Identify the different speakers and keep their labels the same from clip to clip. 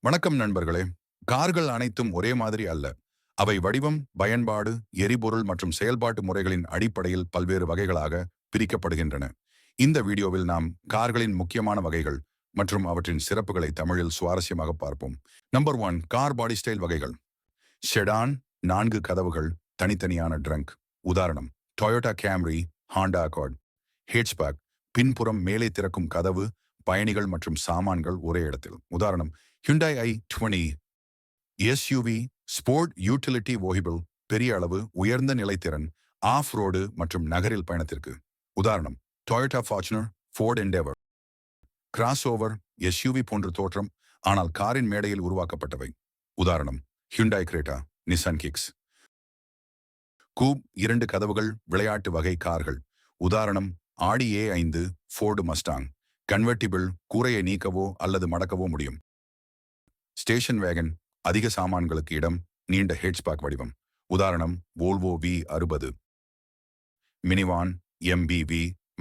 Speaker 1: வணக்கம் நண்பர்களே. கார்கள் அனைத்தும் ஒரே மாதிரி அல்ல. அவை வடிவம், பயன்பாடு, எரிபொருள் மற்றும் செயல்பாட்டு முறைகளின் அடிப்படையில் பல்வேறு வகைகளாக பிரிக்கப்படுகின்றன. இந்த வீடியோவில் நாம் கார்களின் முக்கியமான வகைகள் மற்றும் அவற்றின் சிறப்புகளை தமிழில் சுவாரஸ்யமாக பார்ப்போம். நம்பர் 1, கார் பாடி ஸ்டைல் வகைகள். செடான், 4 கதவுகள், தனித்தனியான ட்ரங்க். உதாரணம், Toyota Camry, Honda accord. Hatchback, பின்புறம் மேலே திறக்கும் கதவு, பயணிகள் மற்றும் சாமான்கள் ஒரே இடத்தில். உதாரணம், Hyundai i20. SUV, sport utility vehicle, பெரிய அளவு, உயர்ந்த நிலைத்திறன், ஆஃப் ரோடு மற்றும் நகரில் பயணத்திற்கு. உதாரணம், Toyota Fortuner, Ford Endeavour. Crossover, SUV போன்ற தோற்றம், ஆனால் காரின் மேடையில் உருவாக்கப்பட்டவை. உதாரணம், Hyundai கிரேட்டா, நிசான் கிக்ஸ். கூப், 2 கதவுகள், விளையாட்டு வகை கார்கள். உதாரணம், ஆடி A5, ஃபோர்டு மஸ்டாங். கன்வெர்ட்டிபிள், கூரையை நீக்கவோ அல்லது மடக்கவோ முடியும். ஸ்டேஷன் வேகன், அதிக சாமான்களுக்கு இடம், நீண்ட ஹேட்ச்பேக் வடிவம். உதாரணம், வோல்வோ V60. மினிவான், MPV,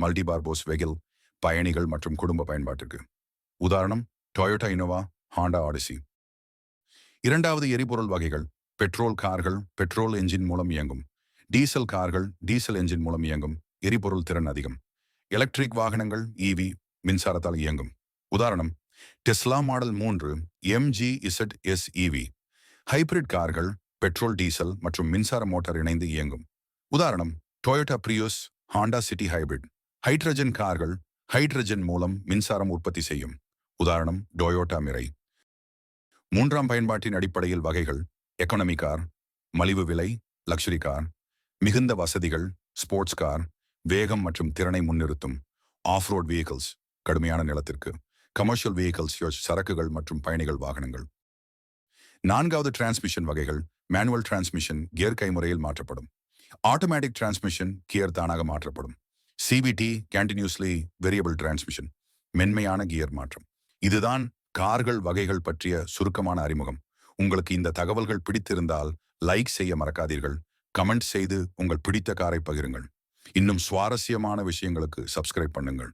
Speaker 1: மல்டிபார்போஸ் வெகில், பயணிகள் மற்றும் குடும்ப பயன்பாட்டிற்கு. உதாரணம், டொயோட்டா இனோவா, ஹாண்டா ஆடிசி. இரண்டாவது, எரிபொருள் வகைகள். பெட்ரோல் கார்கள், பெட்ரோல் என்ஜின் மூலம் இயங்கும். டீசல் கார்கள், டீசல் என்ஜின் மூலம் இயங்கும், எரிபொருள் திறன் அதிகம். எலக்ட்ரிக் வாகனங்கள், EV, மின்சாரத்தால் இயங்கும். உதாரணம், Tesla model 3, MG-ZS EV. Hybrid கார்கள், பெட்ரோல், டீசல் மற்றும் மின்சார மோட்டார் இணைந்து இயங்கும். உதாரணம், Toyota Prius, Honda City hybrid. Hydrogen கார்கள், ஹைட்ரஜன் மூலம் மின்சாரம் உற்பத்தி செய்யும். உதாரணம், டொயோட்டா மிரை. மூன்றாம் பயன்பாட்டின் அடிப்படையில் வகைகள். எக்கானமி கார், மலிவு விலை, லக்ஸரி கார். மிகுந்த வசதிகள், ஸ்போர்ட்ஸ் கார், வேகம் மற்றும் திறனை முன்னிறுத்தும். ஆஃப் ரோட் வெஹிக்கிள்ஸ், கடுமையான நிலத்திற்கு. கமர்ஷியல் வெஹிக்கிள்ஸ், சரக்குகள் மற்றும் பயணிகள் வாகனங்கள். நான்காவது, டிரான்ஸ்மிஷன் வகைகள். மேனுவல் டிரான்ஸ்மிஷன், கியர் கைமுறையில் மாற்றப்படும். ஆட்டோமேட்டிக் டிரான்ஸ்மிஷன், கியர் தானாக மாற்றப்படும். CVT, கண்டினியூஸ்லி வேரியபிள் டிரான்ஸ்மிஷன், மென்மையான கியர் மாற்றம். இதுதான் கார்கள் வகைகள் பற்றிய சுருக்கமான அறிமுகம். உங்களுக்கு இந்த தகவல்கள் பிடித்திருந்தால் லைக் செய்ய மறக்காதீர்கள். கமெண்ட் செய்து உங்கள் பிடித்த காரை பகிருங்கள். இன்னும் சுவாரஸ்யமான விஷயங்களுக்கு சப்ஸ்கிரைப் பண்ணுங்கள்.